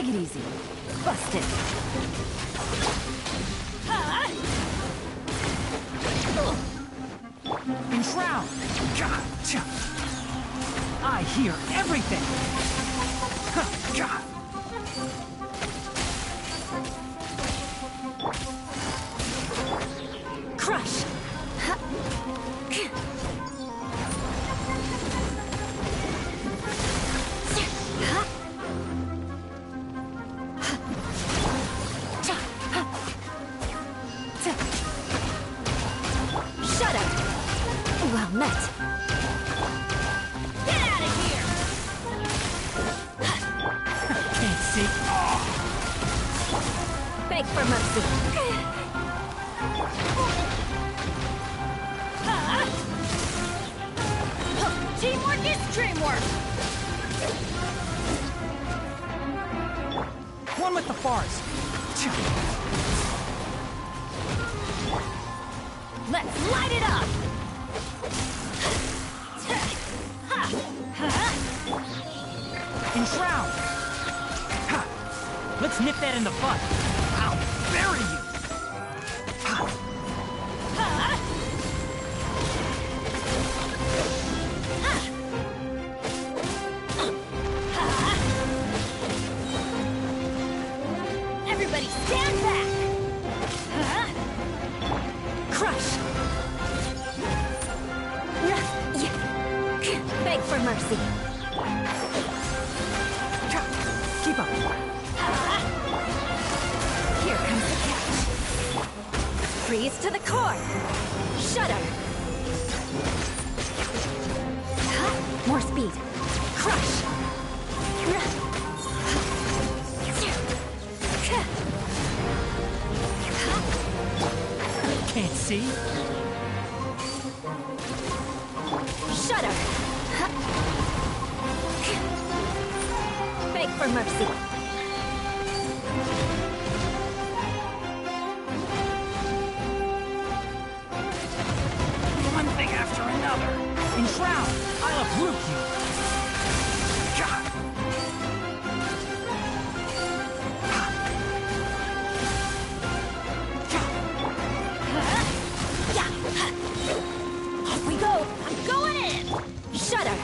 Take it easy. Busted. Enshroud. Gotcha. I hear everything. Crush. Shut up. Well met. Get out of here. Can't see. Beg for mercy. Teamwork is dreamwork! One with the forest. Let's light it up! Enshroud! Let's nip that in the bud. I'll bury you! Everybody stand back! Crush! Beg for mercy. Keep up. Here comes the catch. Freeze to the core. Shudder. More speed. Crush. Can't see. Shudder. Beg for mercy. One thing after another. Enshroud, I'll uproot you. Off we go. I'm going in. Shudder.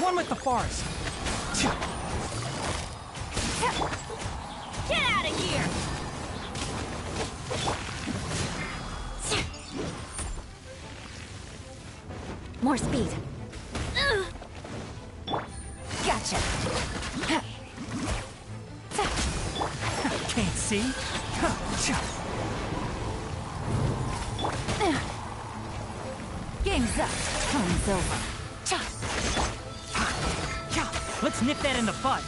One with the forest. Get out of here! More speed. Gotcha. Can't see. Game's up. Time's over. Let's nip that in the bud.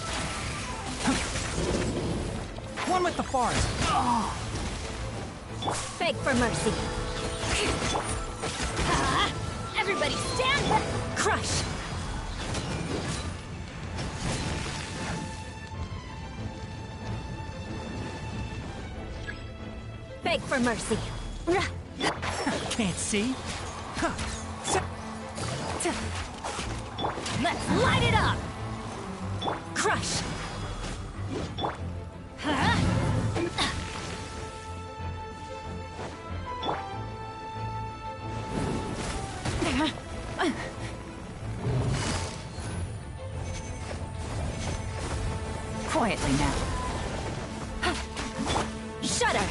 One with the forest. Oh. Beg for mercy. Everybody stand back! Crush! Beg for mercy. Can't see. Let's light it up! Crush! Quietly now. Shudder!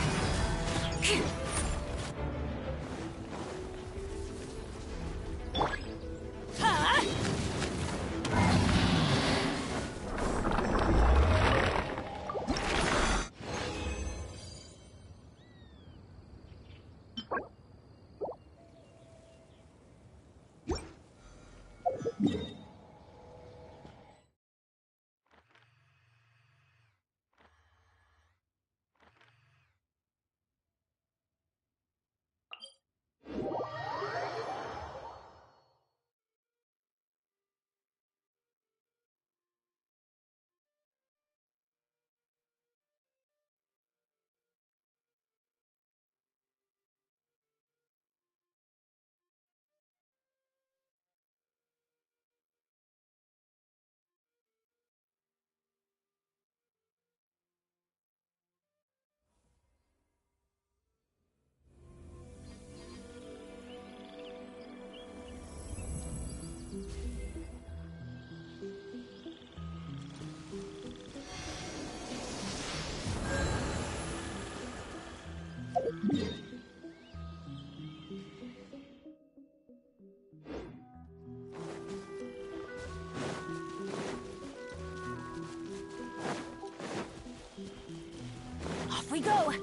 Off we go!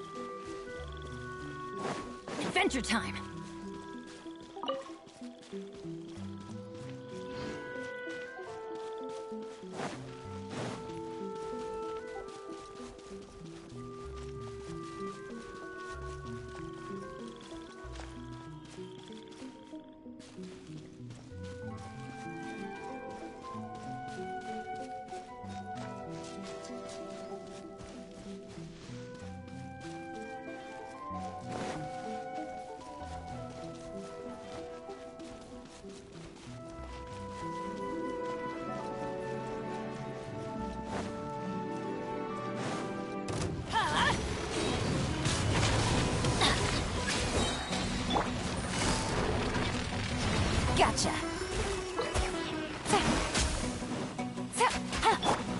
Adventure time! Gotcha!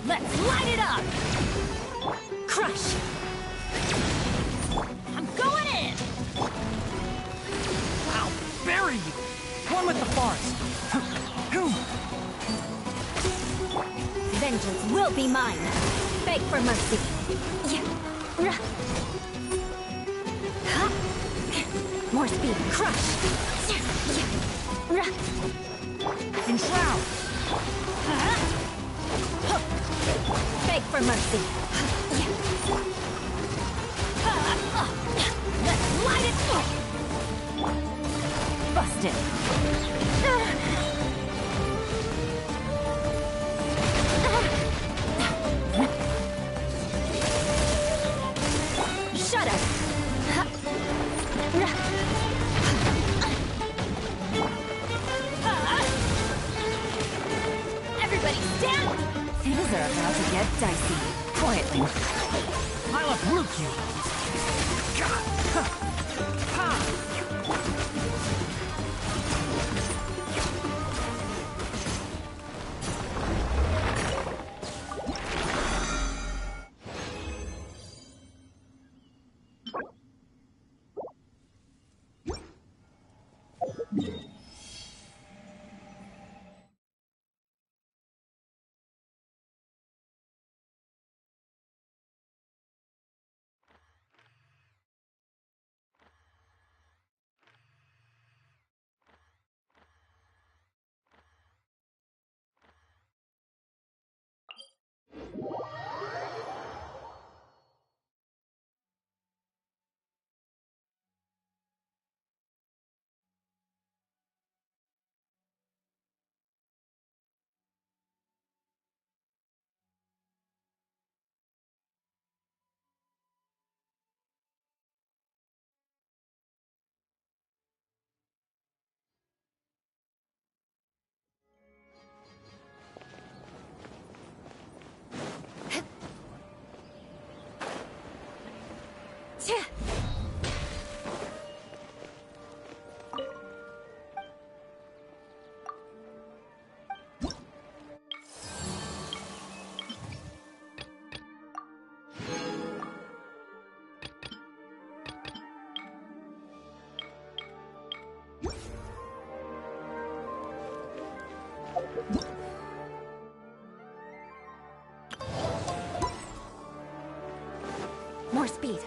Let's light it up! Crush! I'm going in! I'll bury you. One with the forest. Vengeance will be mine! Beg for mercy! More speed! Crush! Enshroud. Beg for mercy! Let's light it up! Busted. Shudder! Everybody stand! Things are about to get dicey. Quietly. I'll uproot you. God. Ha. More speed.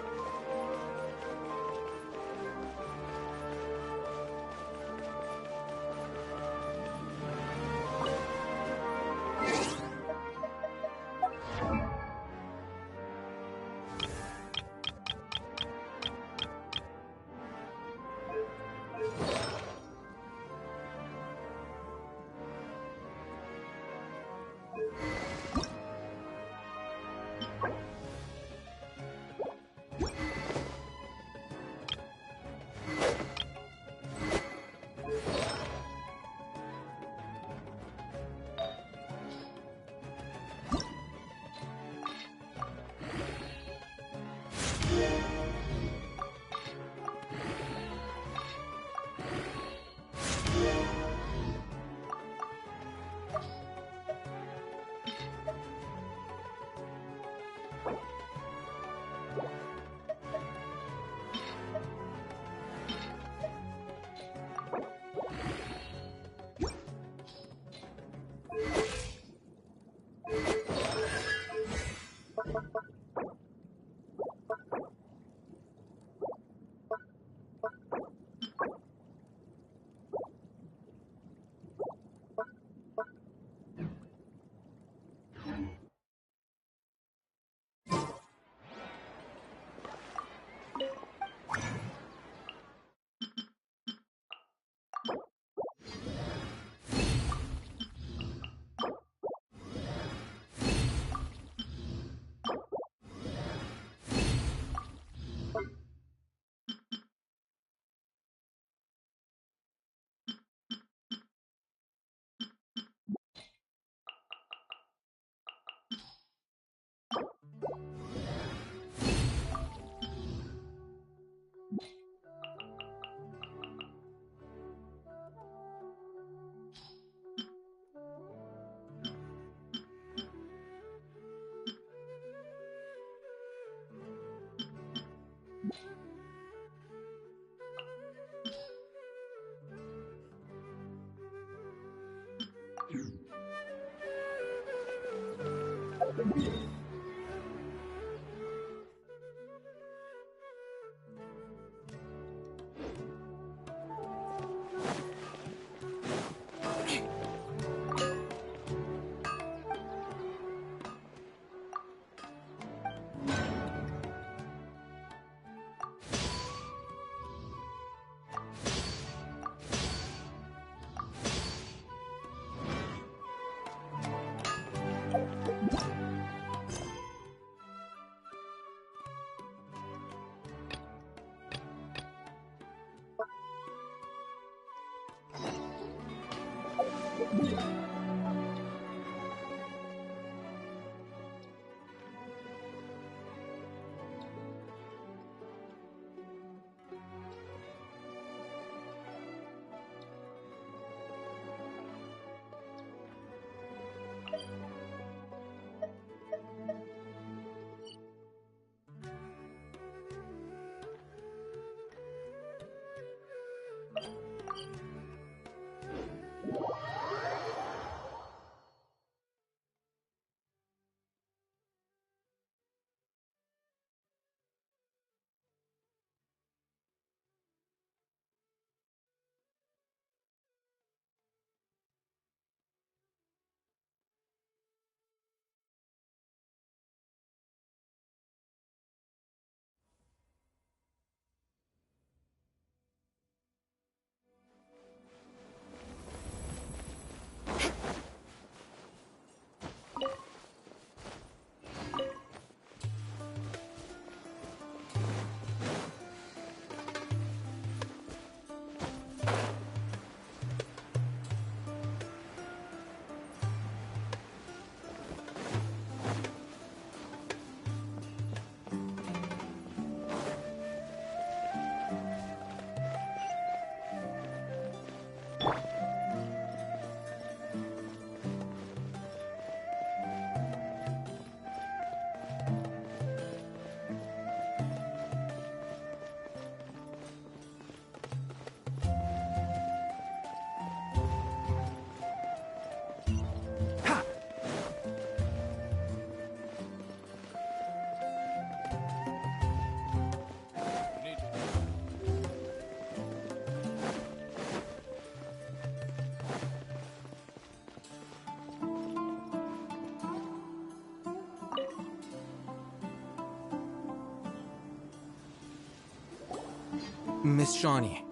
Miss Shawnee,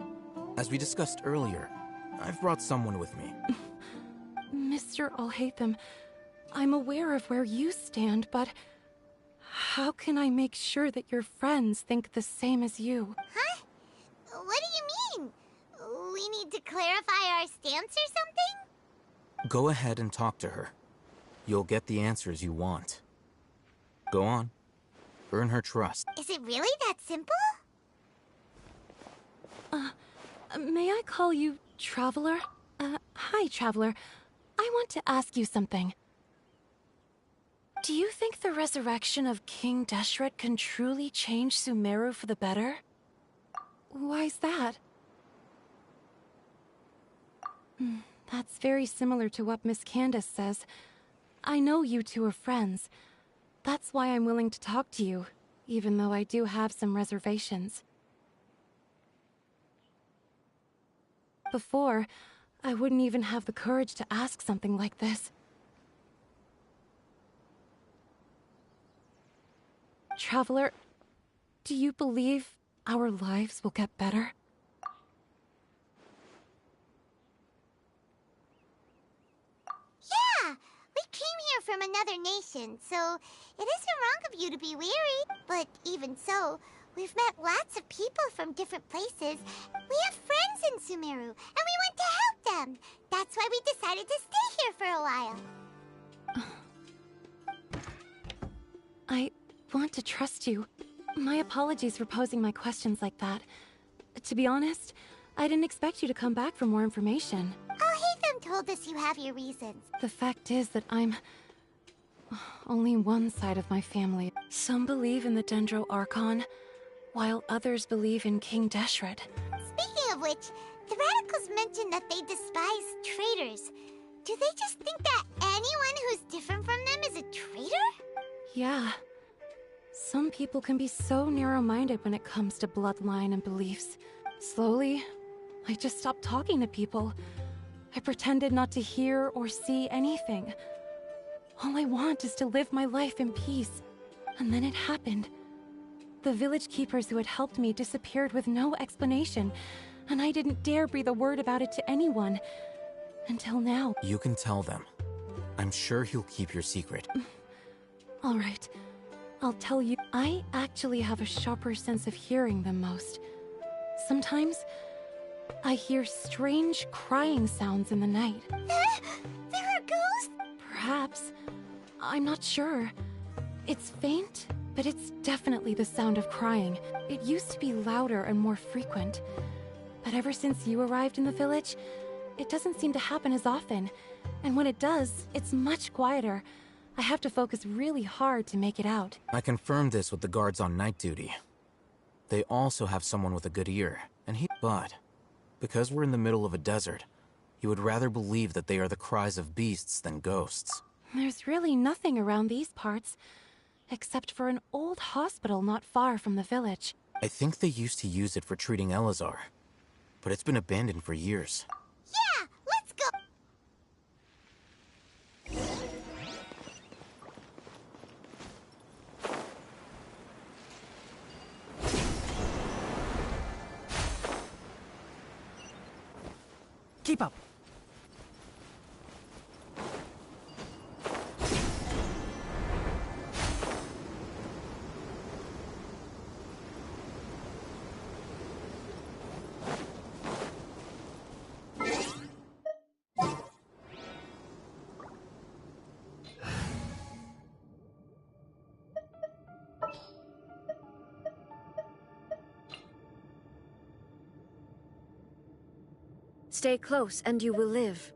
as we discussed earlier, I've brought someone with me. Mr. Alhaitham, I'm aware of where you stand, but how can I make sure that your friends think the same as you? Huh? What do you mean? We need to clarify our stance or something? Go ahead and talk to her. You'll get the answers you want. Go on. Earn her trust. Is it really that simple? May I call you Traveler? Hi, Traveler. I want to ask you something. Do you think the resurrection of King Deshret can truly change Sumeru for the better? Why's that? That's very similar to what Miss Candace says. I know you two are friends. That's why I'm willing to talk to you, even though I do have some reservations. Before, I wouldn't even have the courage to ask something like this. Traveler, do you believe our lives will get better? Yeah! We came here from another nation, so it isn't wrong of you to be weary. But even so, we've met lots of people from different places. We have friends in Sumeru, and we want to help them. That's why we decided to stay here for a while. I want to trust you. My apologies for posing my questions like that. To be honest, I didn't expect you to come back for more information. Alhaitham told us you have your reasons. The fact is that I'm only one side of my family. Some believe in the Dendro Archon, while others believe in King Deshret. Speaking of which, the radicals mentioned that they despise traitors. Do they just think that anyone who's different from them is a traitor? Yeah. Some people can be so narrow-minded when it comes to bloodline and beliefs. Slowly, I just stopped talking to people. I pretended not to hear or see anything. All I want is to live my life in peace. And then it happened. The village keepers who had helped me disappeared with no explanation, and I didn't dare breathe a word about it to anyone. Until now. You can tell them. I'm sure he'll keep your secret. All right. I'll tell you, I actually have a sharper sense of hearing than most. Sometimes, I hear strange crying sounds in the night. There are ghosts? Perhaps. I'm not sure. It's faint, but it's definitely the sound of crying. It used to be louder and more frequent. But ever since you arrived in the village, it doesn't seem to happen as often. And when it does, it's much quieter. I have to focus really hard to make it out. I confirmed this with the guards on night duty. They also have someone with a good ear, and but because we're in the middle of a desert, he would rather believe that they are the cries of beasts than ghosts. There's really nothing around these parts, except for an old hospital not far from the village. I think they used to use it for treating Elazar, but it's been abandoned for years. Yeah, let's go! Keep up. Stay close and you will live.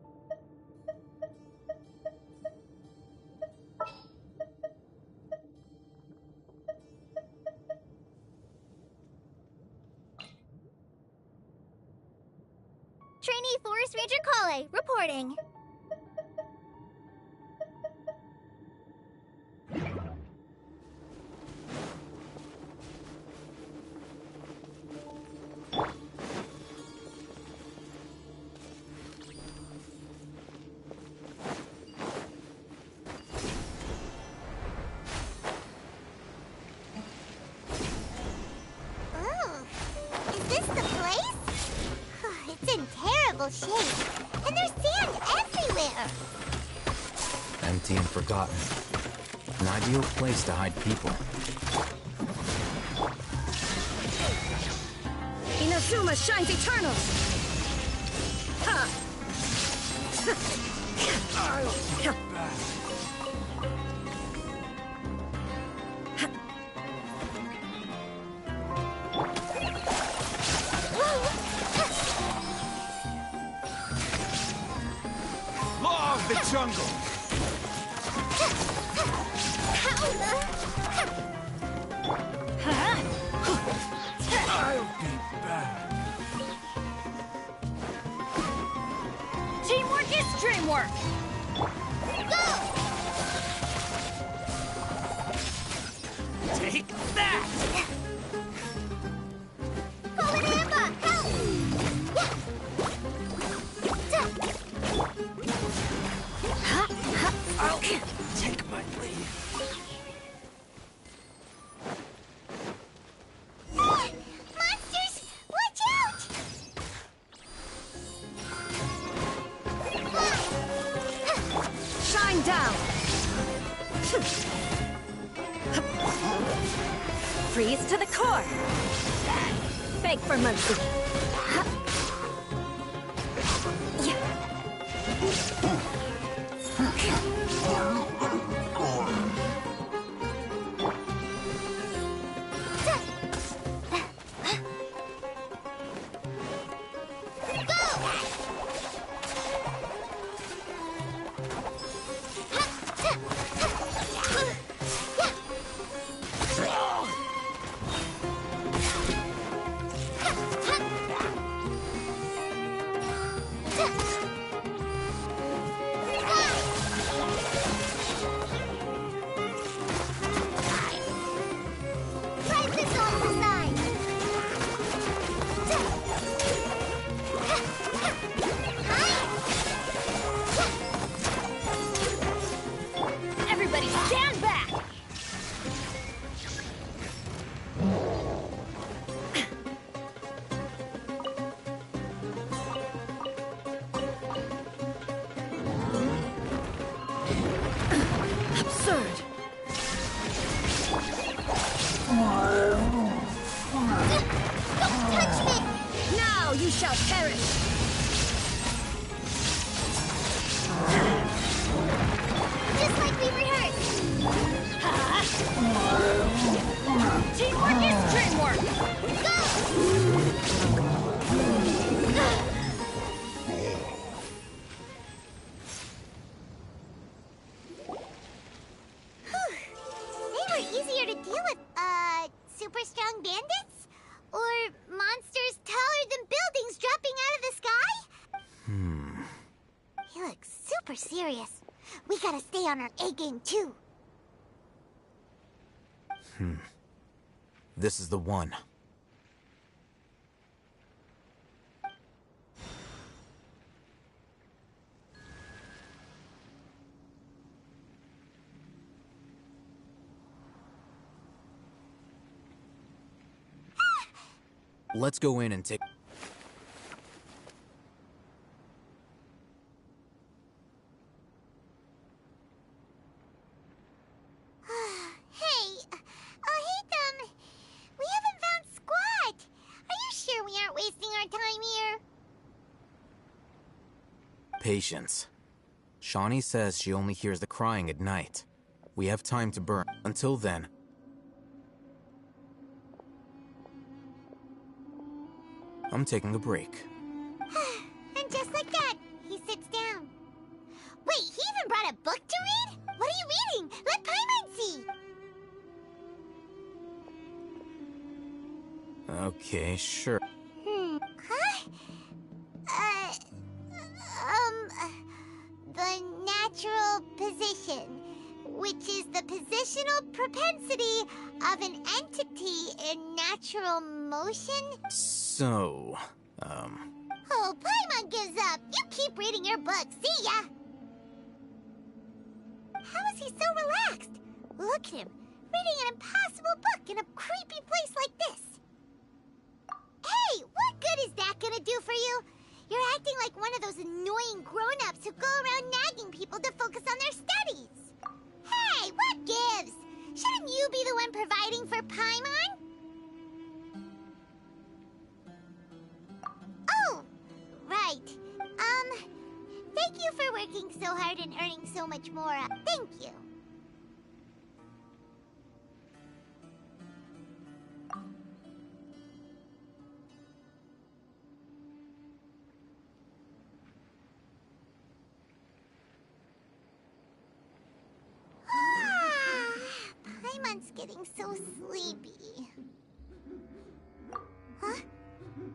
Trainee Forest Ranger Kale, reporting. Oh, is this the Empty and forgotten. An ideal place to hide people. Inazuma shines eternal! Ha! Law of the jungle! I'll be back. Teamwork is dreamwork! Take that! I'll take my leave. Monsters! Watch out! Shine down! Freeze to the core! Beg for mercy! Everybody stand back! Absurd! Don't touch me! Now you shall perish! Just like we rehearsed! Teamwork is dreamwork! They were easier to deal with, super strong bandits? Or monsters taller than buildings dropping out of the sky? He looks super serious. We gotta stay on our A game, too. This is the one. Let's go in and take... Hey, hey, we haven't found squat. Are you sure we aren't wasting our time here? Patience. Shawnee says she only hears the crying at night. We have time to burn. Until then... I'm taking a break. And just like that, he sits down. Wait, he even brought a book to read? What are you reading? Let Paimon see. Okay, sure. Huh? The natural position, which is the positional propensity of an entity in natural motion? So, Oh, Paimon gives up. You keep reading your book. See ya. How is he so relaxed? Look at him, reading an impossible book in a creepy place like this. Hey, what good is that gonna do for you? You're acting like one of those annoying grown-ups who go around nagging you for working so hard and earning so much more. Thank you. Paimon's getting so sleepy. Huh?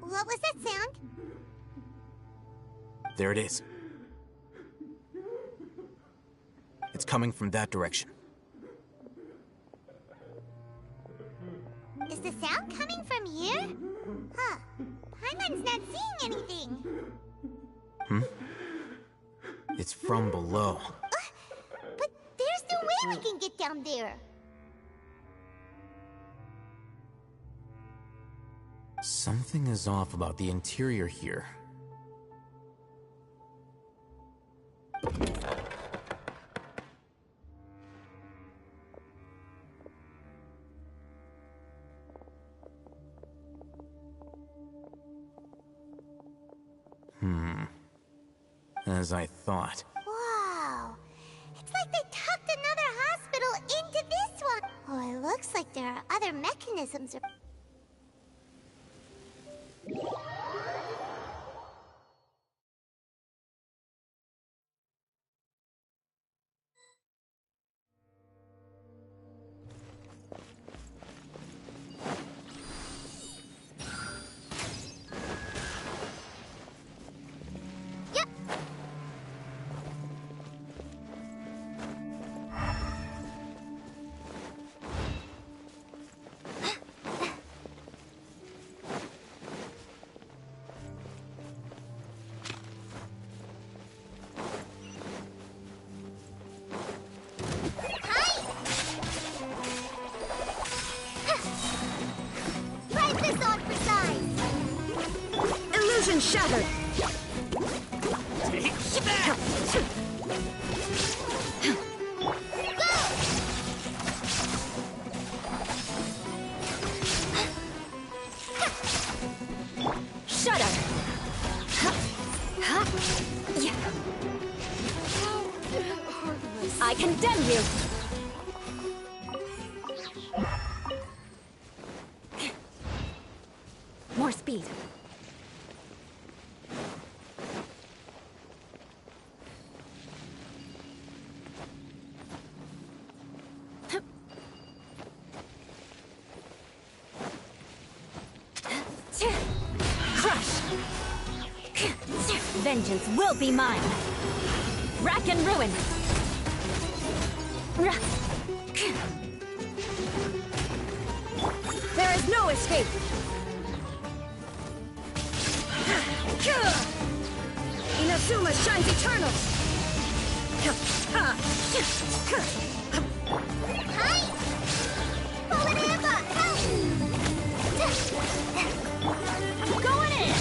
What was that sound? There it is. It's coming from that direction. Is the sound coming from here? Huh. Paimon's not seeing anything. It's from below. But there's no way we can get down there. Something is off about the interior here. As I thought. Wow. It's like they tucked another hospital into this one. Oh, it looks like there are other mechanisms. Illusion shattered! Take that! Shut up! I condemn you! More speed. Crush! Vengeance will be mine! Rack and ruin! There is no escape! Inazuma shines eternal! Hi! Polineba, help! Going in!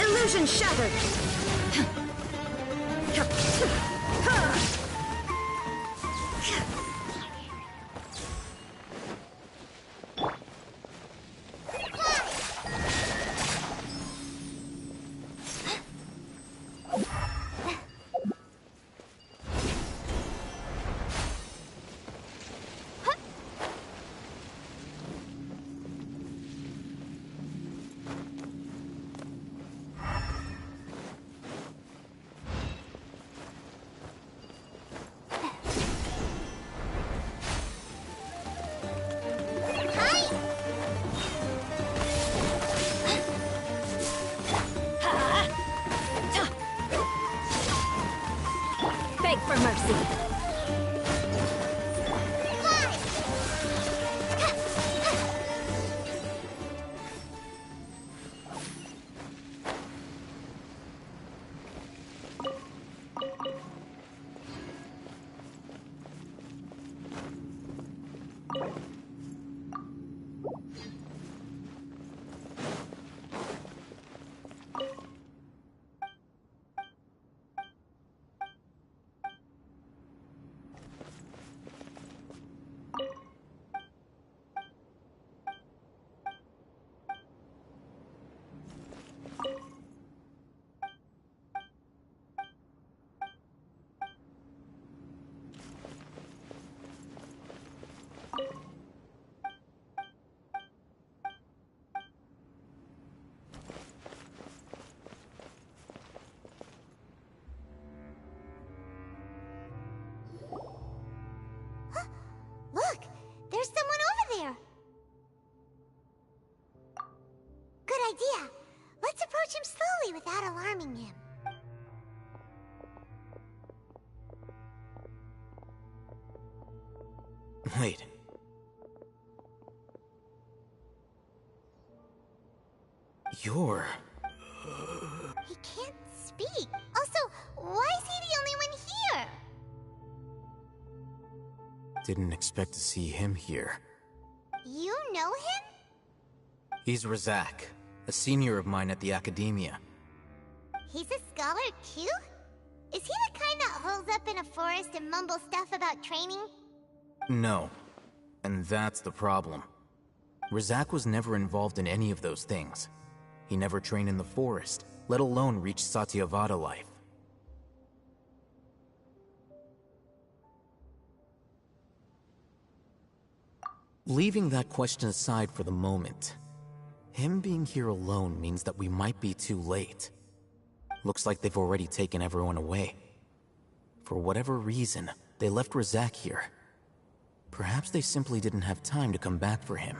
Illusion shattered! idea. Let's approach him slowly without alarming him. Wait. You're... He can't speak. Also, why is he the only one here? Didn't expect to see him here. You know him? He's Razak, a senior of mine at the Academia. He's a scholar too? Is he the kind that holds up in a forest and mumbles stuff about training? No. And that's the problem. Razak was never involved in any of those things. He never trained in the forest, let alone reach Satyavada life. Leaving that question aside for the moment, him being here alone means that we might be too late. Looks like they've already taken everyone away. For whatever reason, they left Razak here. Perhaps they simply didn't have time to come back for him.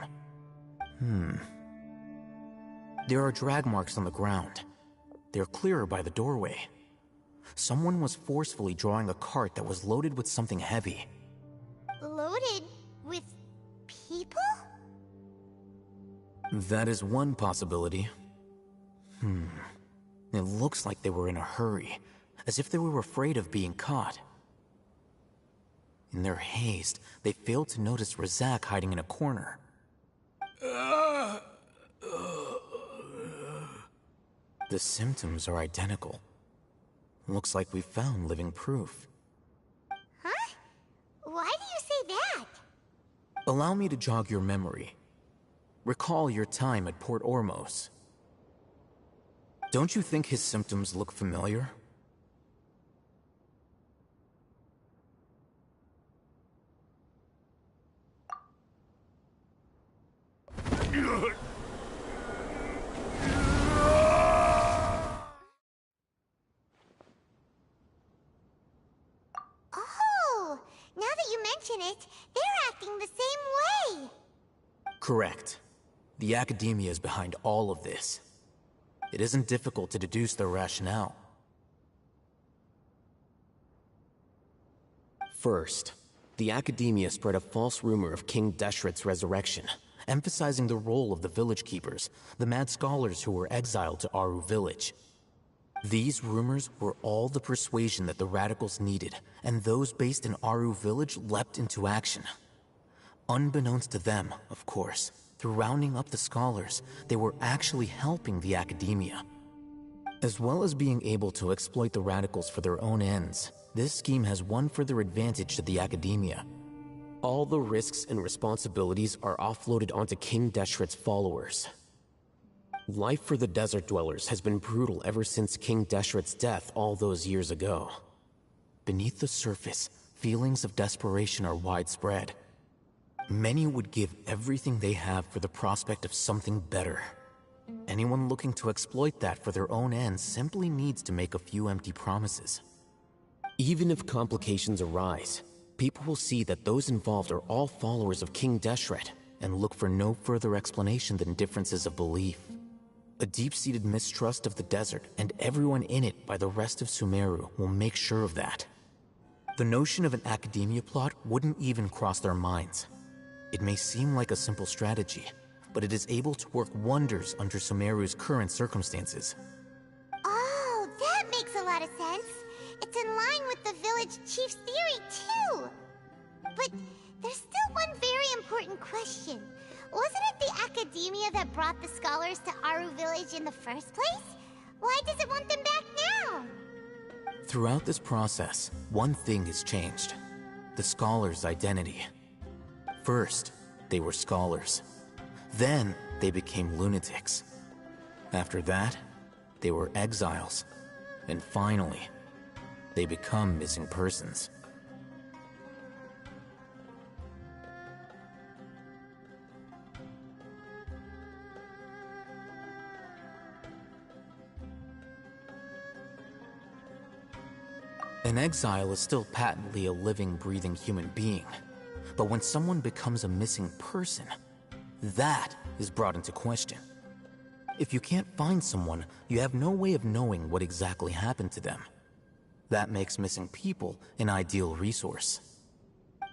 There are drag marks on the ground. They're clearer by the doorway. Someone was forcefully drawing a cart that was loaded with something heavy. Loaded with people? That is one possibility. It looks like they were in a hurry, as if they were afraid of being caught. In their haste, they failed to notice Razak hiding in a corner. The symptoms are identical. Looks like we found living proof. Huh? Why do you say that? Allow me to jog your memory. Recall your time at Port Ormos. Don't you think his symptoms look familiar? Oh, now that you mention it, they're acting the same way. Correct. The Academia is behind all of this. It isn't difficult to deduce their rationale. First, the Academia spread a false rumor of King Deshret's resurrection, emphasizing the role of the village keepers, the mad scholars who were exiled to Aru village. These rumors were all the persuasion that the radicals needed, and those based in Aru village leapt into action. Unbeknownst to them, of course, through rounding up the scholars, they were actually helping the Academia. As well as being able to exploit the radicals for their own ends, this scheme has one further advantage to the Academia. All the risks and responsibilities are offloaded onto King Deshret's followers. Life for the desert dwellers has been brutal ever since King Deshret's death all those years ago. Beneath the surface, feelings of desperation are widespread. Many would give everything they have for the prospect of something better. Anyone looking to exploit that for their own ends simply needs to make a few empty promises. Even if complications arise, people will see that those involved are all followers of King Deshret and look for no further explanation than differences of belief. A deep-seated mistrust of the desert and everyone in it by the rest of Sumeru will make sure of that. The notion of an Academia plot wouldn't even cross their minds. It may seem like a simple strategy, but it is able to work wonders under Sumeru's current circumstances. Oh, that makes a lot of sense. It's in line with the village chief's theory, too. But there's still one very important question. Wasn't it the Academia that brought the scholars to Aru village in the first place? Why does it want them back now? Throughout this process, one thing has changed: the scholars' identity. First, they were scholars. Then, they became lunatics. After that, they were exiles. And finally, they become missing persons. An exile is still patently a living, breathing human being. But when someone becomes a missing person, that is brought into question. If you can't find someone, you have no way of knowing what exactly happened to them. That makes missing people an ideal resource.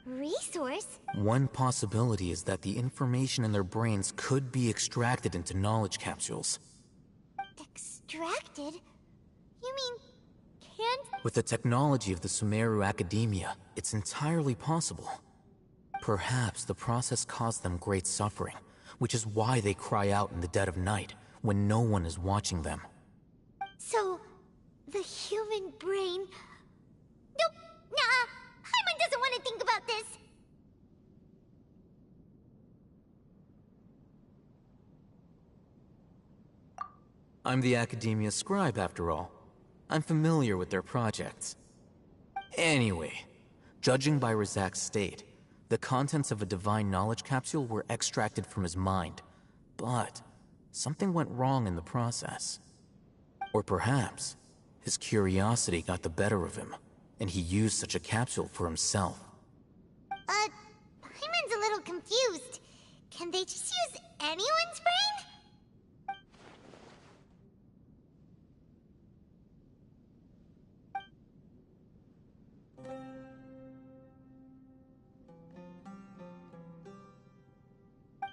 Resource? One possibility is that the information in their brains could be extracted into knowledge capsules. Extracted? You mean, can't... With the technology of the Sumeru Academia, it's entirely possible. Perhaps the process caused them great suffering, which is why they cry out in the dead of night, when no one is watching them. So, the human brain... Nope, nah, Paimon doesn't want to think about this. I'm the Academia scribe, after all. I'm familiar with their projects. Anyway, judging by Razak's state, the contents of a divine knowledge capsule were extracted from his mind. But something went wrong in the process. Or perhaps his curiosity got the better of him, and he used such a capsule for himself. Paimon's a little confused. Can they just use anyone's brain?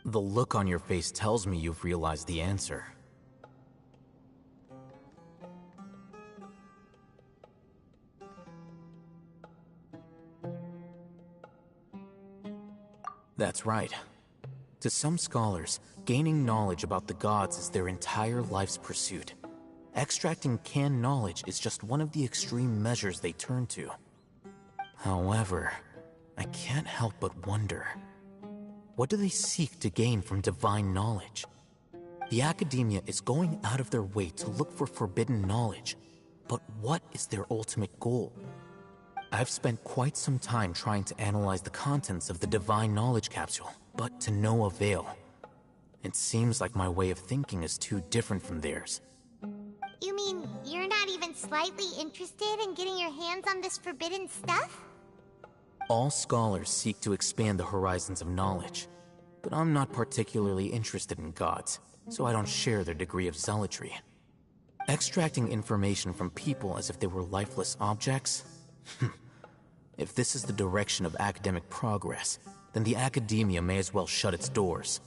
The look on your face tells me you've realized the answer. That's right. To some scholars, gaining knowledge about the gods is their entire life's pursuit. Extracting canned knowledge is just one of the extreme measures they turn to. However, I can't help but wonder, what do they seek to gain from divine knowledge? The Academia is going out of their way to look for forbidden knowledge, but what is their ultimate goal? I've spent quite some time trying to analyze the contents of the divine knowledge capsule, but to no avail. It seems like my way of thinking is too different from theirs. You mean you're not even slightly interested in getting your hands on this forbidden stuff? All scholars seek to expand the horizons of knowledge, but I'm not particularly interested in gods, so I don't share their degree of zealotry. Extracting information from people as if they were lifeless objects? If this is the direction of academic progress, then the Academia may as well shut its doors.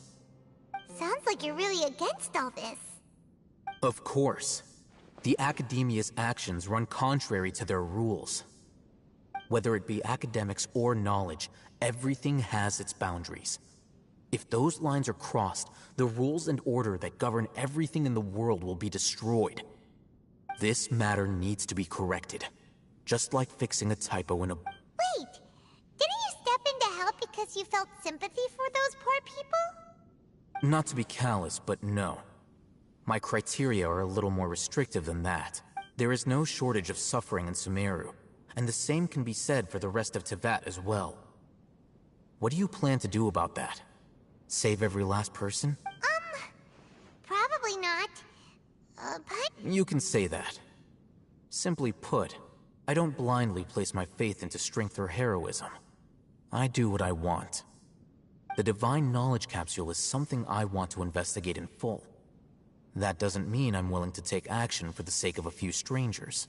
Sounds like you're really against all this. Of course. The Academia's actions run contrary to their rules. Whether it be academics or knowledge, everything has its boundaries. If those lines are crossed, the rules and order that govern everything in the world will be destroyed. This matter needs to be corrected, just like fixing a typo in a... Wait! Didn't you step in to help because you felt sympathy for those poor people? Not to be callous, but no. My criteria are a little more restrictive than that. There is no shortage of suffering in Sumeru, and the same can be said for the rest of Teyvat as well. What do you plan to do about that? Save every last person? Probably not. But... You can say that. Simply put, I don't blindly place my faith into strength or heroism. I do what I want. The divine knowledge capsule is something I want to investigate in full. That doesn't mean I'm willing to take action for the sake of a few strangers.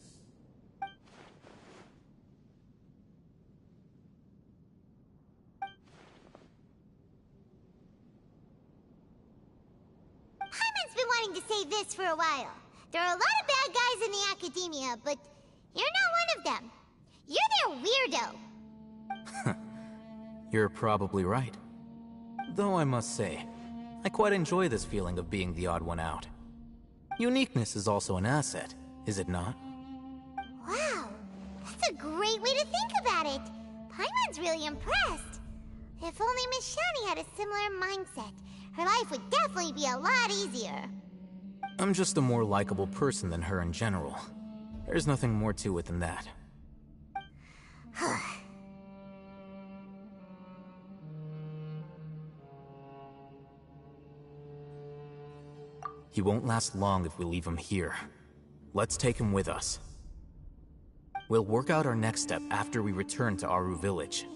Paimon's been wanting to say this for a while. There are a lot of bad guys in the Academia, but you're not one of them. You're their weirdo. You're probably right. Though I must say, I quite enjoy this feeling of being the odd one out. Uniqueness is also an asset, is it not? Wow, that's a great way to think about it. Paimon's really impressed. If only Miss Shani had a similar mindset, her life would definitely be a lot easier. I'm just a more likable person than her in general. There's nothing more to it than that. He won't last long if we leave him here. Let's take him with us. We'll work out our next step after we return to Aru Village.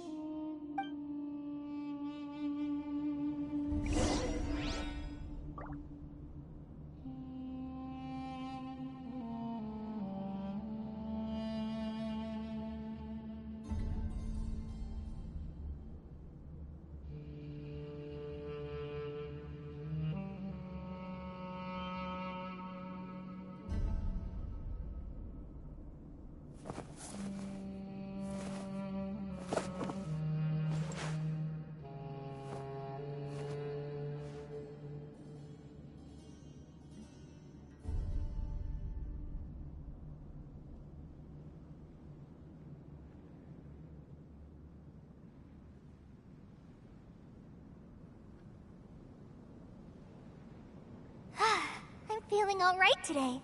feeling alright today.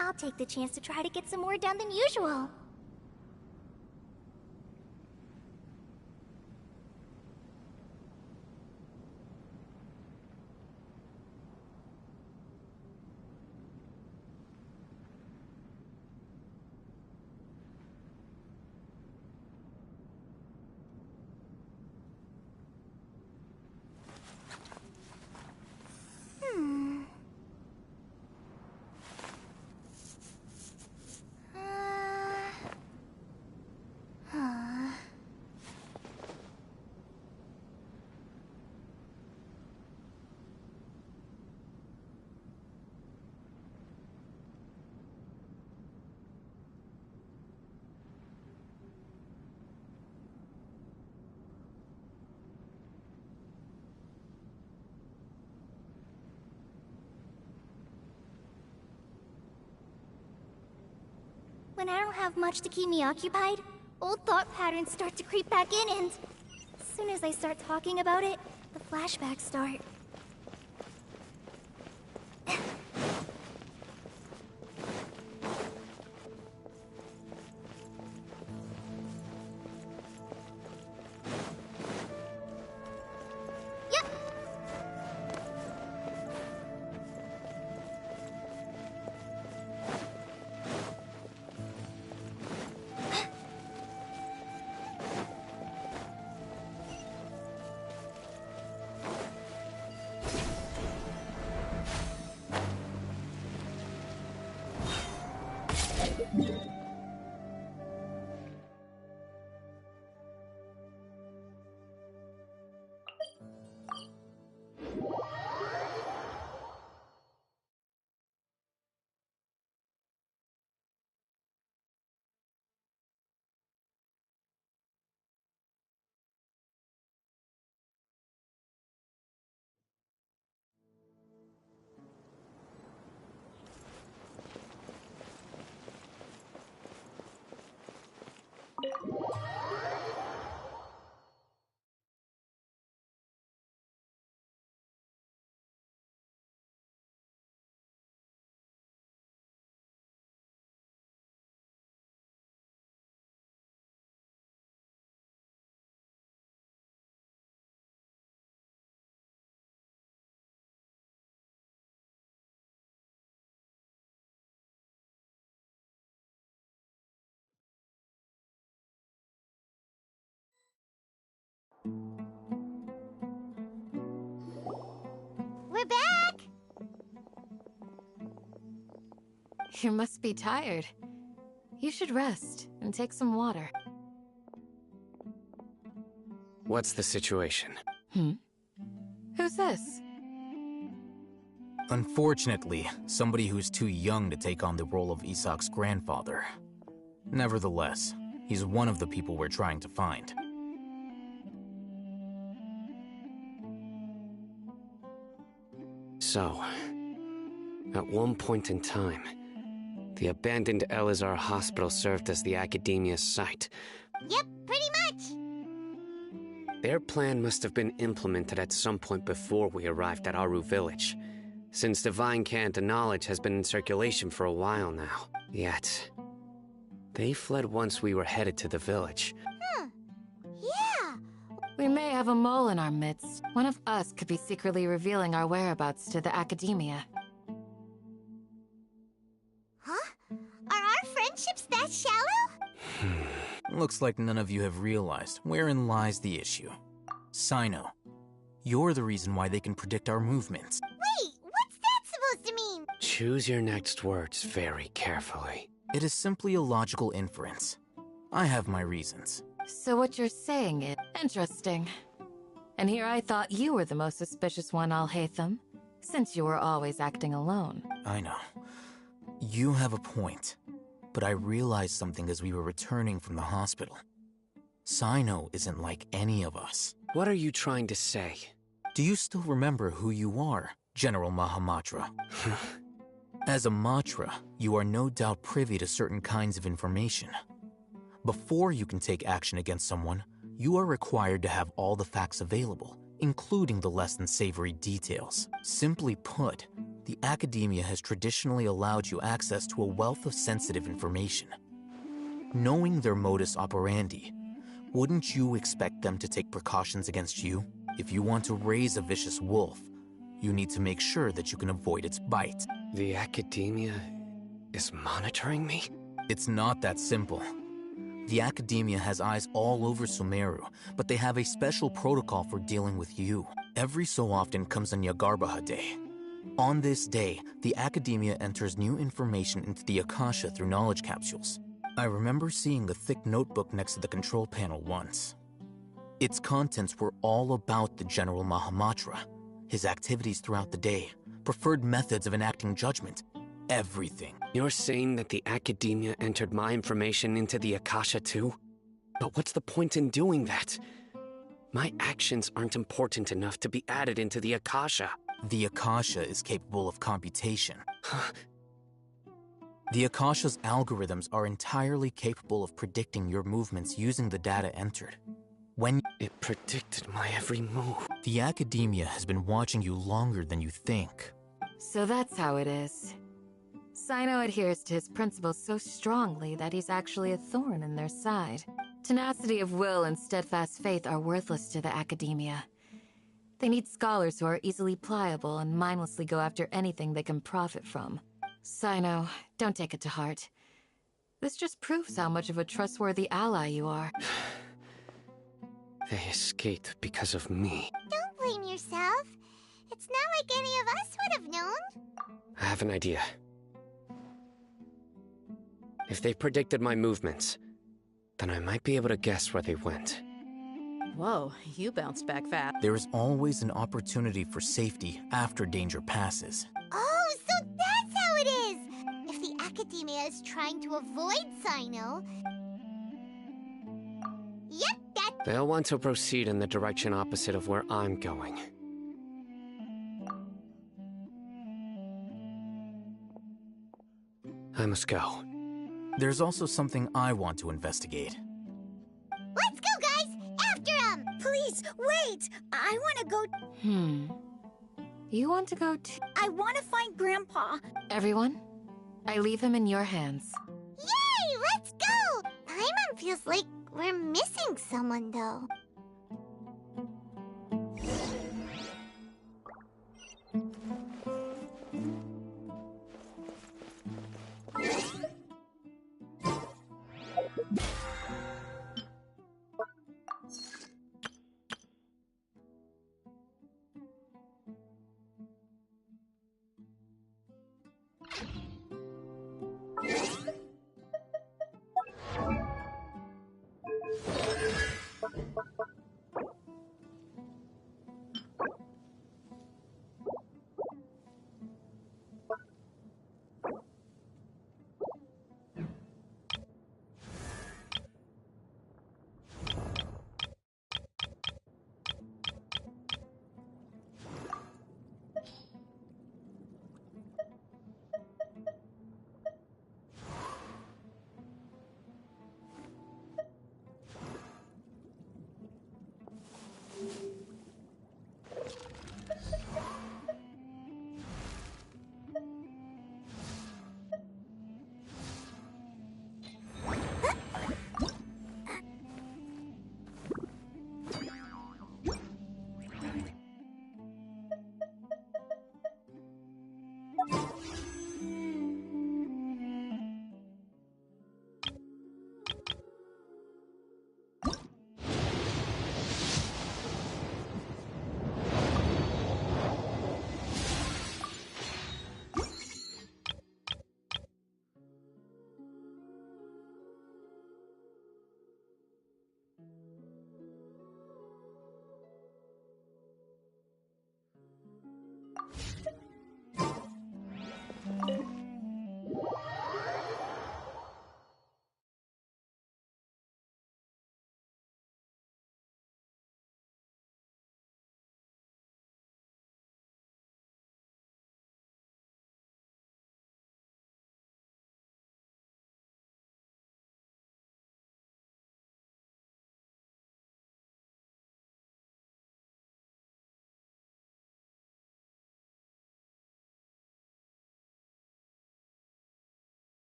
I'll take the chance to try to get some more done than usual. When I don't have much to keep me occupied, old thought patterns start to creep back in, and as soon as I start talking about it, the flashbacks start. Yep. We're back! You must be tired. You should rest and take some water. What's the situation? Who's this? Unfortunately, somebody who's too young to take on the role of Isak's grandfather. Nevertheless, he's one of the people we're trying to find. So, at one point in time, the abandoned Elazar hospital served as the academia's site. Yep, pretty much! Their plan must have been implemented at some point before we arrived at Aru village, since Divine Cant knowledge has been in circulation for a while now. Yet, they fled once we were headed to the village. Yeah! We may have a mole in our midst. One of us could be secretly revealing our whereabouts to the academia. Huh? Are our friendships that shallow? Looks like none of you have realized wherein lies the issue. Sino, you're the reason why they can predict our movements. Wait, what's that supposed to mean? Choose your next words very carefully. It is simply a logical inference. I have my reasons. So what you're saying is interesting. And here I thought you were the most suspicious one, Alhaitham, since you were always acting alone. I know. You have a point. But I realized something as we were returning from the hospital. Sino isn't like any of us. What are you trying to say? Do you still remember who you are, General Mahamatra? As a Matra, you are no doubt privy to certain kinds of information. Before you can take action against someone, you are required to have all the facts available, including the less than savory details. Simply put, The academia has traditionally allowed you access to a wealth of sensitive information. Knowing their modus operandi, wouldn't you expect them to take precautions against you? If you want to raise a vicious wolf, you need to make sure that you can avoid its bite. The academia is monitoring me? It's not that simple. The academia has eyes all over Sumeru, but they have a special protocol for dealing with you. Every so often comes a Nyagarbaha Day. On this day, the academia enters new information into the Akasha through knowledge capsules. I remember seeing a thick notebook next to the control panel once. Its contents were all about the General Mahamatra, his activities throughout the day, preferred methods of enacting judgment, everything. You're saying that the academia entered my information into the Akasha too? But what's the point in doing that? My actions aren't important enough to be added into the Akasha. The Akasha is capable of computation. The Akasha's algorithms are entirely capable of predicting your movements using the data entered. When It predicted my every move. the academia has been watching you longer than you think. So that's how it is. Sino adheres to his principles so strongly that he's actually a thorn in their side. Tenacity of will and steadfast faith are worthless to the academia. They need scholars who are easily pliable and mindlessly go after anything they can profit from. Sino, don't take it to heart. This just proves how much of a trustworthy ally you are. They escaped because of me. Don't blame yourself. It's not like any of us would have known. I have an idea. If they predicted my movements, then I might be able to guess where they went. Whoa, you bounced back fast. There is always an opportunity for safety after danger passes. Oh, so that's how it is! If the academia is trying to avoid Sino... Yep, that... They'll want to proceed in the direction opposite of where I'm going. I must go. There's also something I want to investigate. Let's go, guys! After him! Please, wait! I want to go... You want to go to... I want to find Grandpa. Everyone, I leave him in your hands. Yay! Let's go! Paimon feels like we're missing someone, though.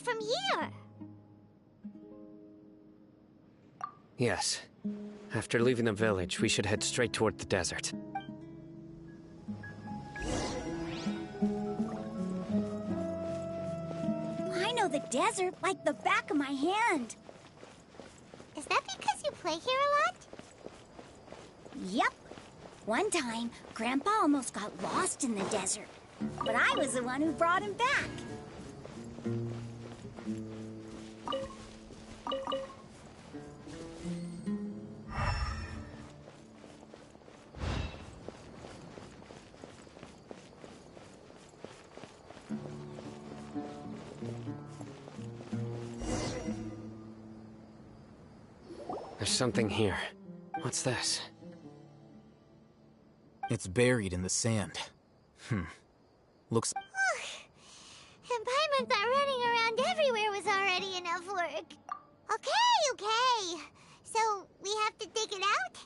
from here. Yes. After leaving the village, we should head straight toward the desert. I know the desert like the back of my hand. Is that because you play here a lot? Yep. One time, Grandpa almost got lost in the desert. But I was the one who brought him back. There's something here. What's this? It's buried in the sand. Looks... And Paimon thought running around everywhere was already enough work. Okay. So, we have to dig it out?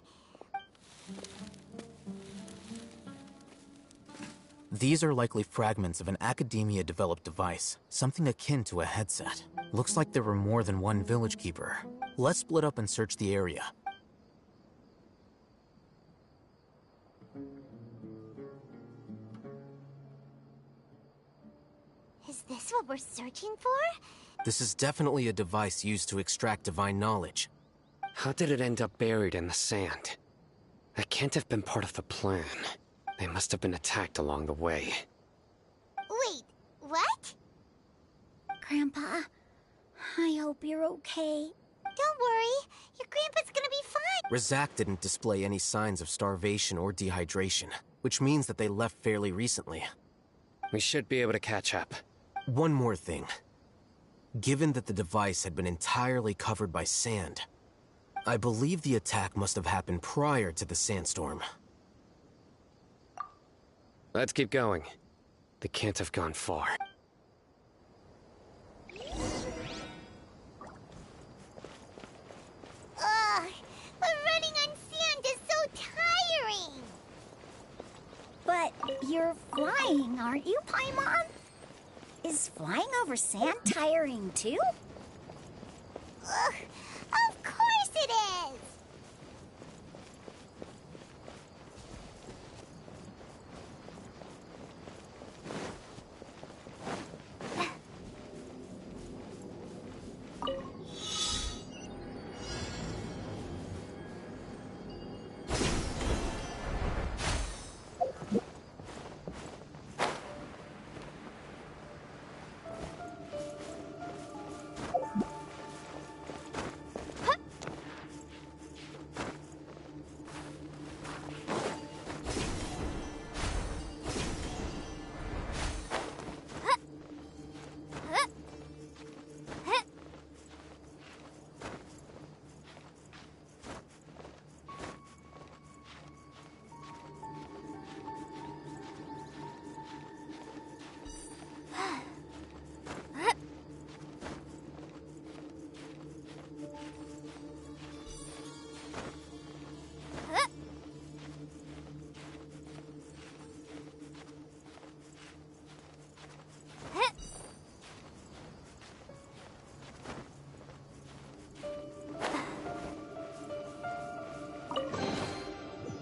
These are likely fragments of an academia-developed device, something akin to a headset. Looks like there were more than one village keeper. Let's split up and search the area. Is this what we're searching for? This is definitely a device used to extract divine knowledge. How did it end up buried in the sand? That can't have been part of the plan. They must have been attacked along the way. Wait, what? Grandpa, I hope you're okay. Don't worry, your grandpa's gonna be fine. Razak didn't display any signs of starvation or dehydration, which means that they left fairly recently. We should be able to catch up. One more thing. Given that the device had been entirely covered by sand, I believe the attack must have happened prior to the sandstorm. Let's keep going. They can't have gone far. Ugh, but running on sand is so tiring. But you're flying, aren't you, Paimon? Is flying over sand tiring too? Ugh, of course it is.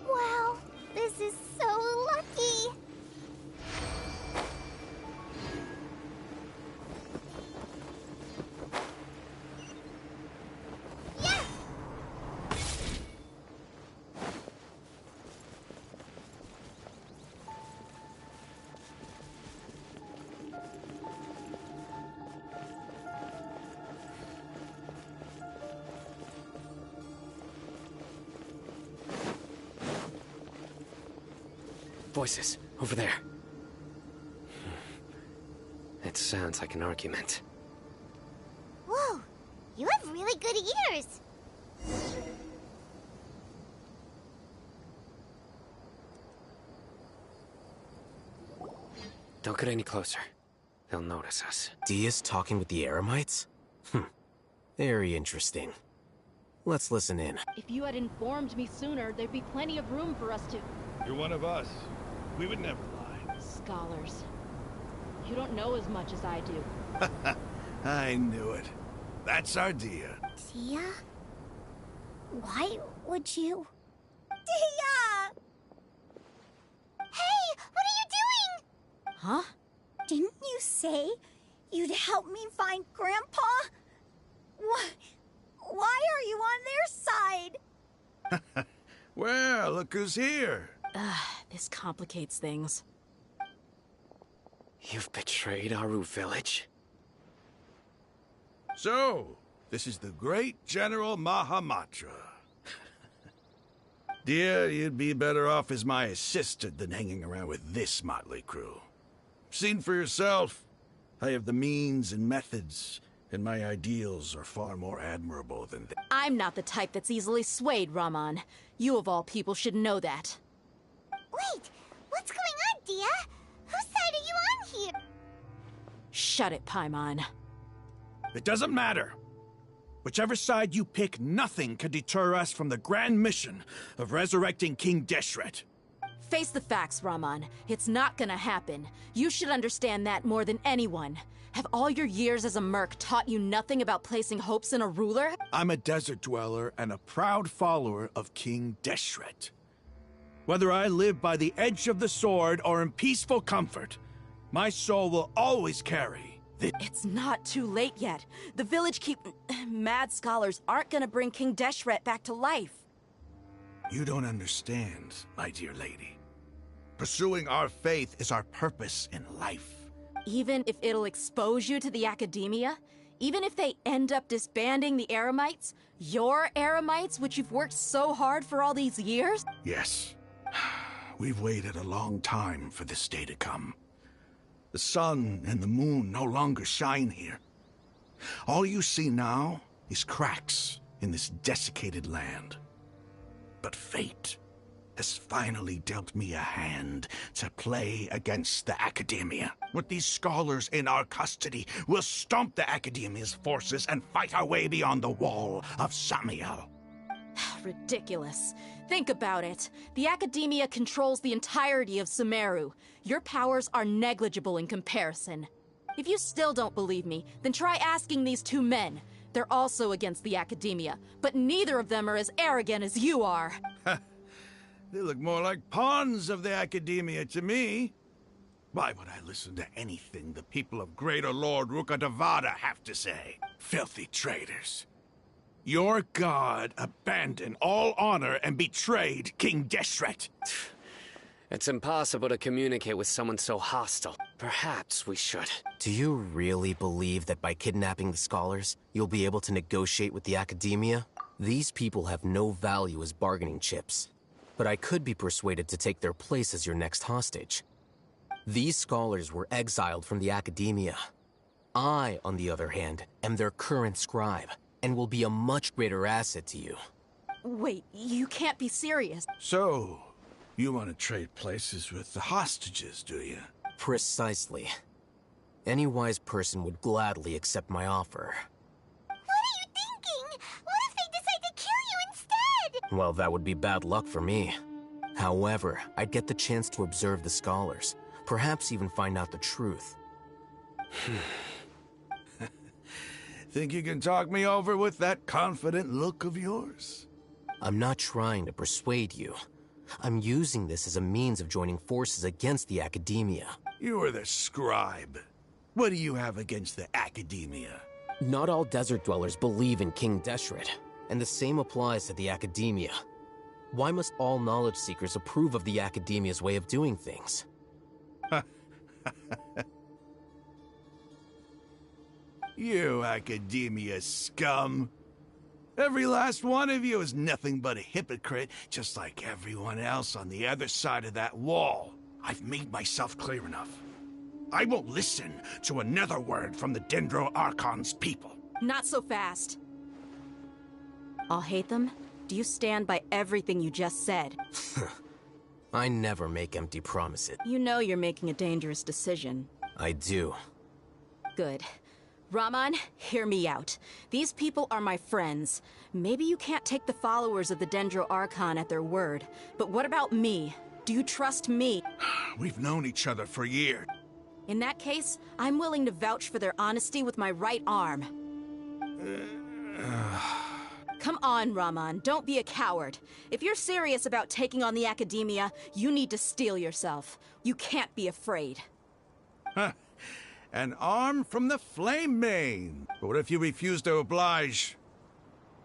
Wow, this is so lucky. Yes! Voices, over there. It sounds like an argument. Whoa, you have really good ears. Don't get any closer. They'll notice us. Dia's talking with the Eremites? Very interesting. Let's listen in. If you had informed me sooner, there'd be plenty of room for us to... You're one of us. We would never lie. Scholars. You don't know as much as I do. I knew it. That's our Dia. Dia? Why would you? Dia! Hey, what are you doing? Huh? Didn't you say you'd help me find Grandpa? Why are you on their side? Well, look who's here. This complicates things. You've betrayed Aru Village? So, this is the great General Mahamatra. Dear, you'd be better off as my assistant than hanging around with this motley crew. Seen for yourself. I have the means and methods, and my ideals are far more admirable than I'm not the type that's easily swayed, Raman. You of all people should know that. Wait, what's going on, Dia? Whose side are you on here? Shut it, Paimon. It doesn't matter. Whichever side you pick, nothing can deter us from the grand mission of resurrecting King Deshret. Face the facts, Raman. It's not gonna happen. You should understand that more than anyone. Have all your years as a merc taught you nothing about placing hopes in a ruler? I'm a desert dweller and a proud follower of King Deshret. Whether I live by the edge of the sword or in peaceful comfort, my soul will always carry the... It's not too late yet. The village mad scholars aren't gonna bring King Deshret back to life. You don't understand, my dear lady. Pursuing our faith is our purpose in life. Even if it'll expose you to the academia? Even if they end up disbanding the Eremites? Your Eremites, which you've worked so hard for all these years? Yes. We've waited a long time for this day to come. The sun and the moon no longer shine here. All you see now is cracks in this desiccated land. But fate has finally dealt me a hand to play against the Academia. With these scholars in our custody, we'll stomp the Academia's forces and fight our way beyond the wall of Samiel. Ridiculous. Think about it. The Academia controls the entirety of Sumeru. Your powers are negligible in comparison. If you still don't believe me, then try asking these two men. They're also against the Academia, but neither of them are as arrogant as you are. They look more like pawns of the Academia to me. Why would I listen to anything the people of Greater Lord Rukkhadevata have to say? Filthy traitors. Your god abandoned all honor and betrayed King Deshret. It's impossible to communicate with someone so hostile. Perhaps we should. Do you really believe that by kidnapping the scholars, you'll be able to negotiate with the Academia? These people have no value as bargaining chips. But I could be persuaded to take their place as your next hostage. These scholars were exiled from the Academia. I, on the other hand, am their current scribe, and will be a much greater asset to you. Wait, you can't be serious. So, you want to trade places with the hostages, do you? Precisely. Any wise person would gladly accept my offer. What are you thinking? What if they decide to kill you instead? Well, that would be bad luck for me. However, I'd get the chance to observe the scholars, perhaps even find out the truth. Think you can talk me over with that confident look of yours? I'm not trying to persuade you. I'm using this as a means of joining forces against the Academia. You are the scribe. What do you have against the Academia? Not all desert dwellers believe in King Deshret, and the same applies to the Academia. Why must all knowledge seekers approve of the Academia's way of doing things? You Academia scum. Every last one of you is nothing but a hypocrite, just like everyone else on the other side of that wall. I've made myself clear enough. I won't listen to another word from the Dendro Archon's people. Not so fast. I'll hate them. Do you stand by everything you just said? I never make empty promises. You know you're making a dangerous decision. I do. Good. Raman, hear me out. These people are my friends. Maybe you can't take the followers of the Dendro Archon at their word, but what about me? Do you trust me? We've known each other for years. In that case, I'm willing to vouch for their honesty with my right arm. Come on, Raman, don't be a coward. If you're serious about taking on the Academia, you need to steel yourself. You can't be afraid. Huh. An arm from the Flame Mane. But what if you refuse to oblige?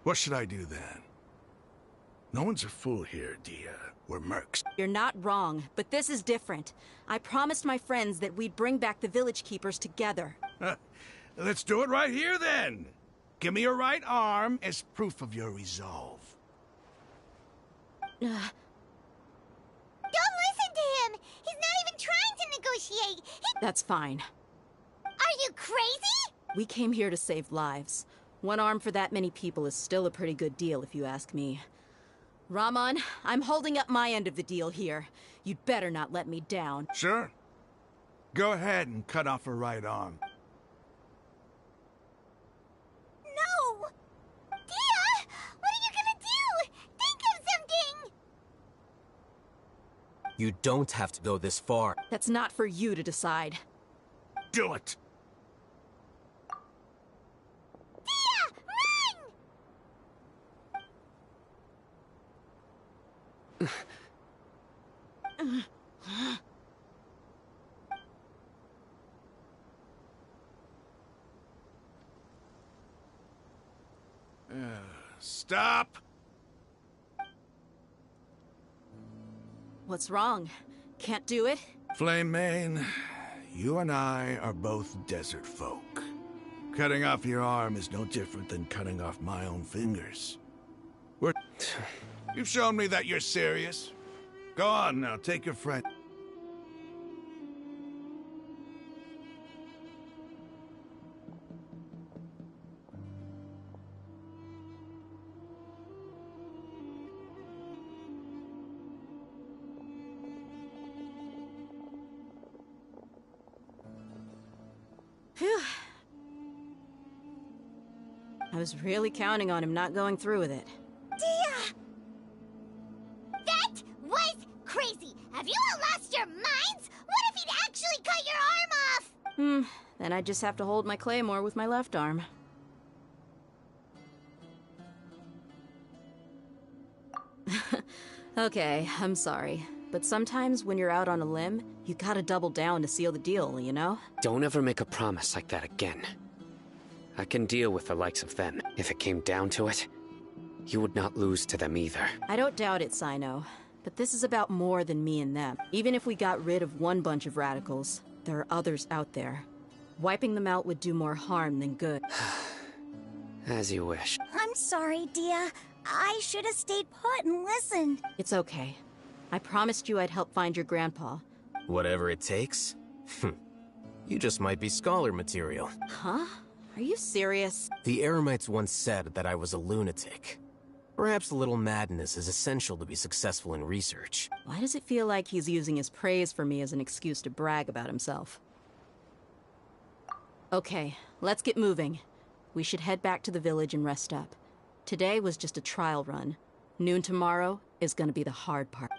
What should I do then? No one's a fool here, Dia. We're mercs. You're not wrong, but this is different. I promised my friends that we'd bring back the Village Keepers together. Let's do it right here, then. Give me your right arm as proof of your resolve. Don't listen to him! He's not even trying to negotiate! That's fine. Are you crazy? We came here to save lives. One arm for that many people is still a pretty good deal, if you ask me. Raman, I'm holding up my end of the deal here. You'd better not let me down. Sure. Go ahead and cut off her right arm. No! Dia! What are you gonna do? Think of something! You don't have to go this far. That's not for you to decide. Do it! Dia! Run! Stop! What's wrong? Can't do it? Flame Mane, you and I are both desert folk. Cutting off your arm is no different than cutting off my own fingers. You've shown me that you're serious. Go on now, take your friend. Phew. I was really counting on him not going through with it. Dia! That was crazy! Have you all lost your minds? What if he'd actually cut your arm off? Then I just have to hold my claymore with my left arm. Okay, I'm sorry. But sometimes when you're out on a limb, you gotta double down to seal the deal, you know? Don't ever make a promise like that again. I can deal with the likes of them. If it came down to it, you would not lose to them either. I don't doubt it, Sino. But this is about more than me and them. Even if we got rid of one bunch of radicals, there are others out there. Wiping them out would do more harm than good. As you wish. I'm sorry, Dia. I should have stayed put and listened. It's okay. I promised you I'd help find your grandpa. Whatever it takes? You just might be scholar material. Huh? Are you serious? The Eremites once said that I was a lunatic. Perhaps a little madness is essential to be successful in research. Why does it feel like he's using his praise for me as an excuse to brag about himself? Okay, let's get moving. We should head back to the village and rest up. Today was just a trial run. Noon tomorrow is gonna be the hard part.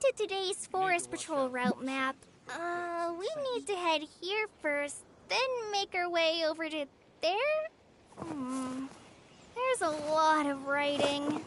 to today's Forest Patrol route map, we need to head here first, then make our way over to there? There's a lot of writing.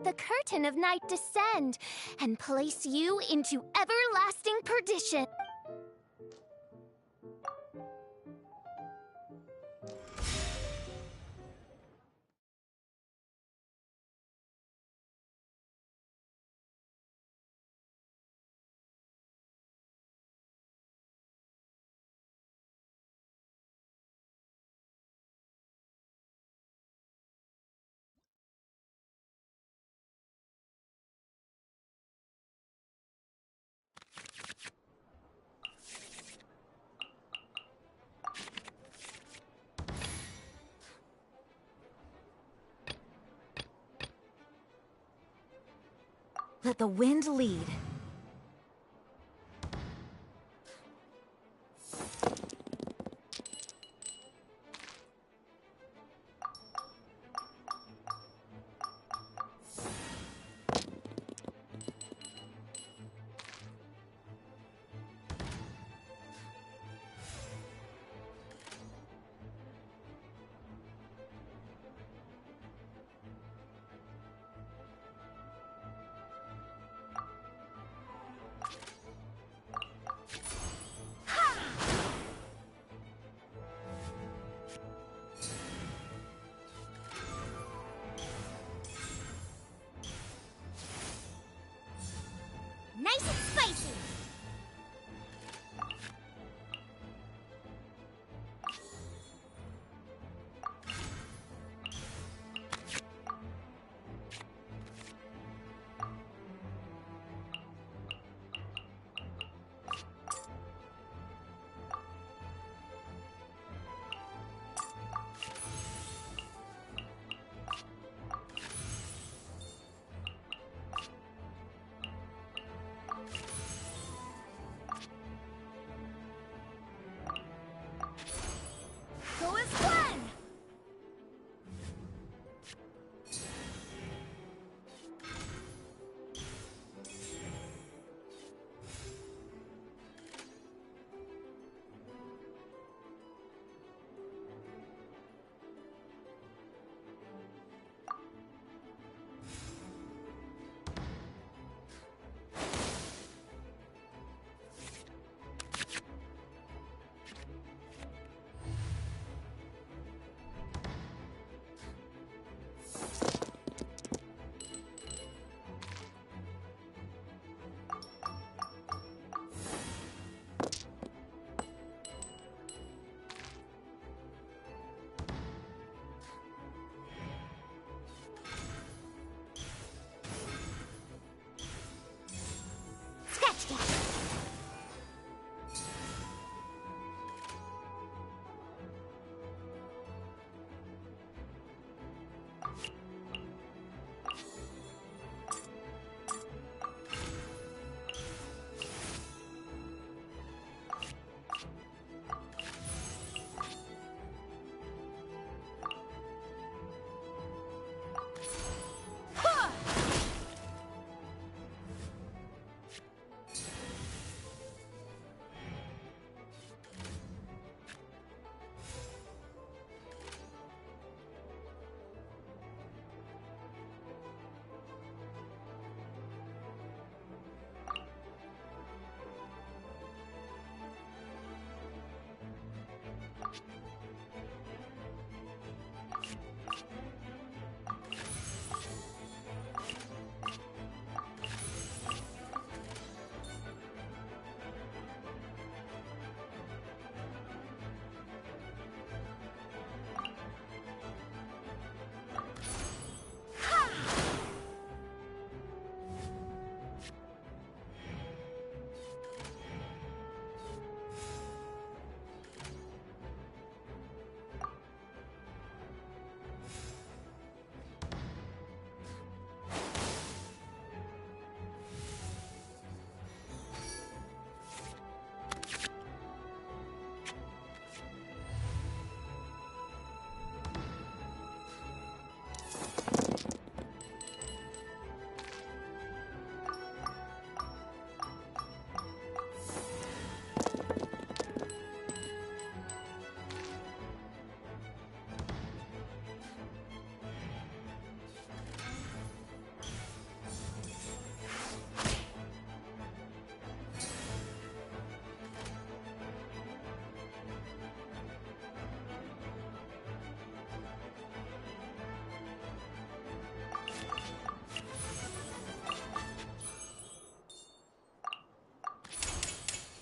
the curtain of night descend and place you into everlasting perdition. Let the wind lead.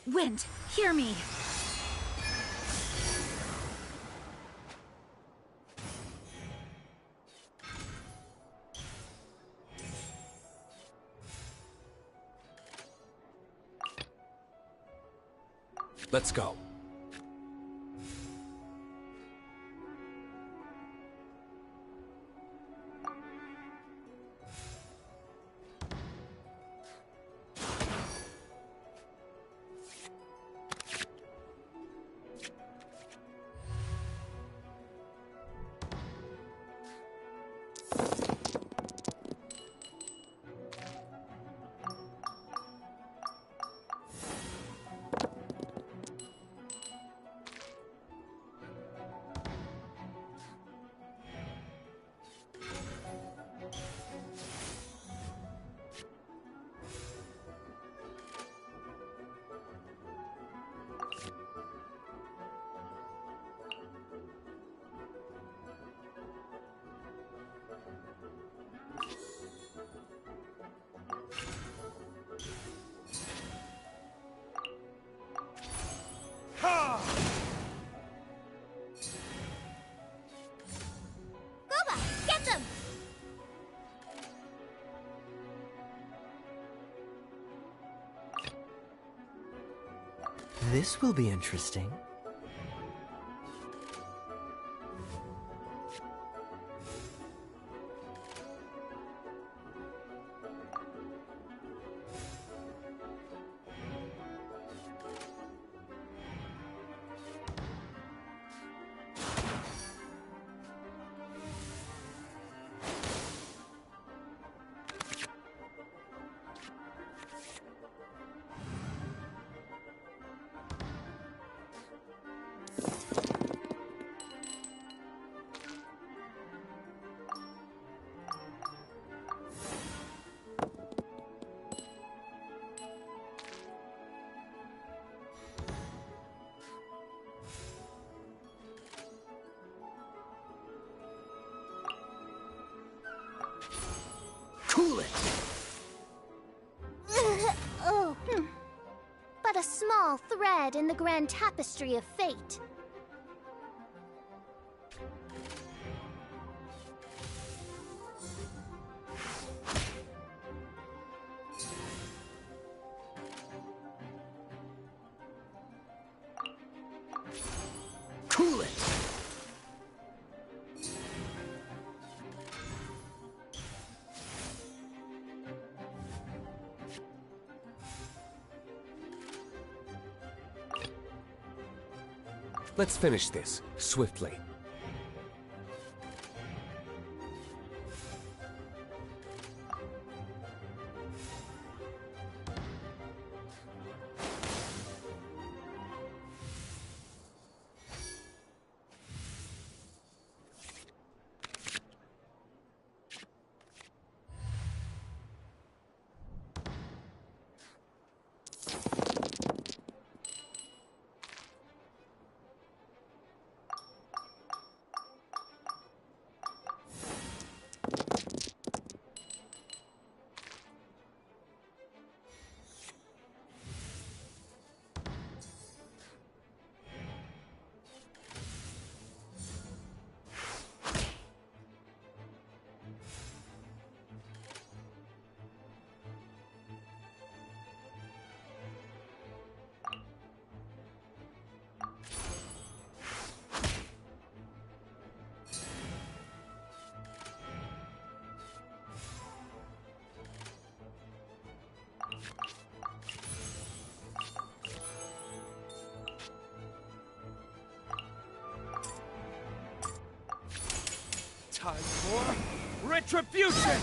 Wind, hear me. Let's go. Boba, get them! This will be interesting. Cool it! Oh, but a small thread in the grand tapestry of fate. Cool it! Let's finish this swiftly. Time for retribution!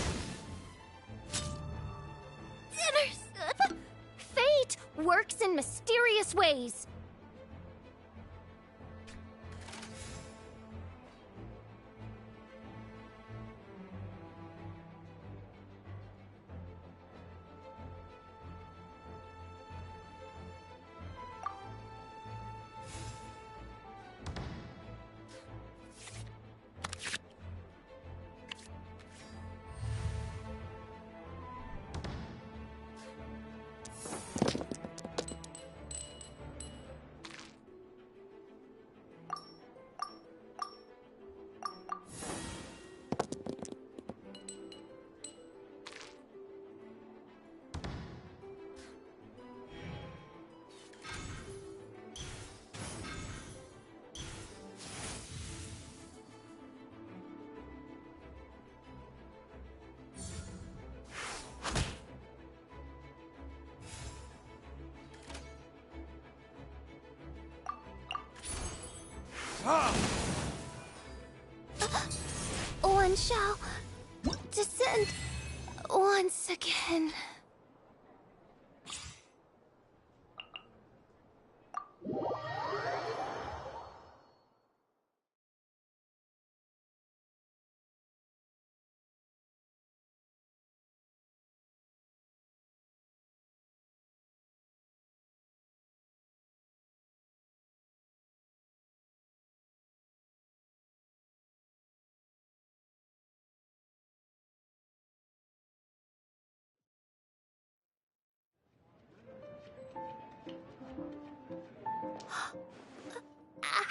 Fate works in mysterious ways. sun shall descend once again.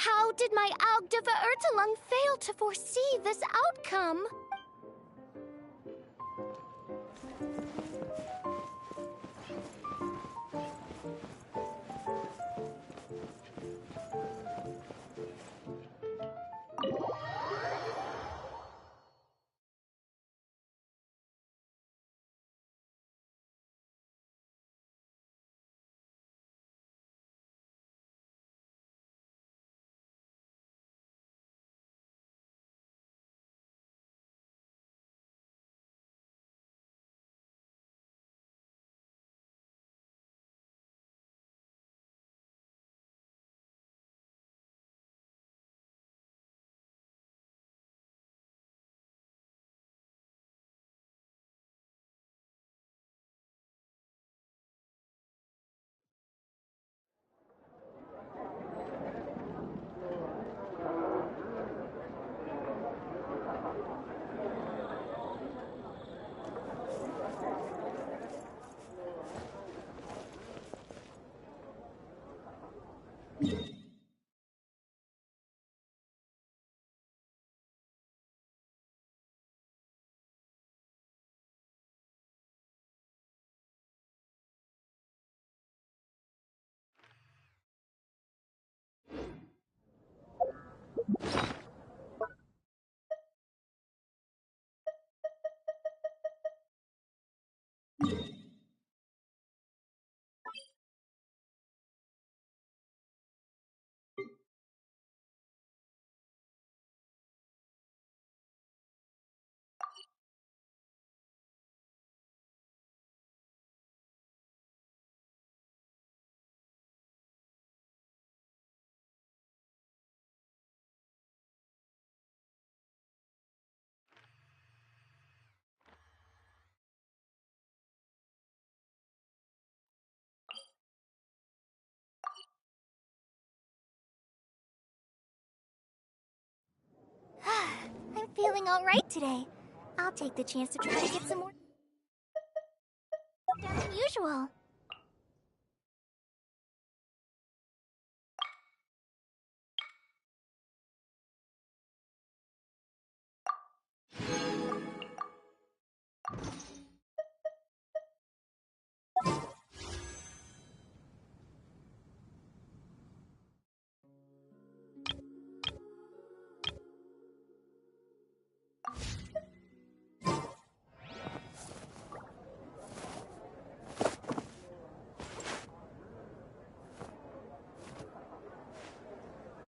How did my Augde Verurtelung fail to foresee this outcome? I'm feeling alright today. I'll take the chance to try to get some more done than usual.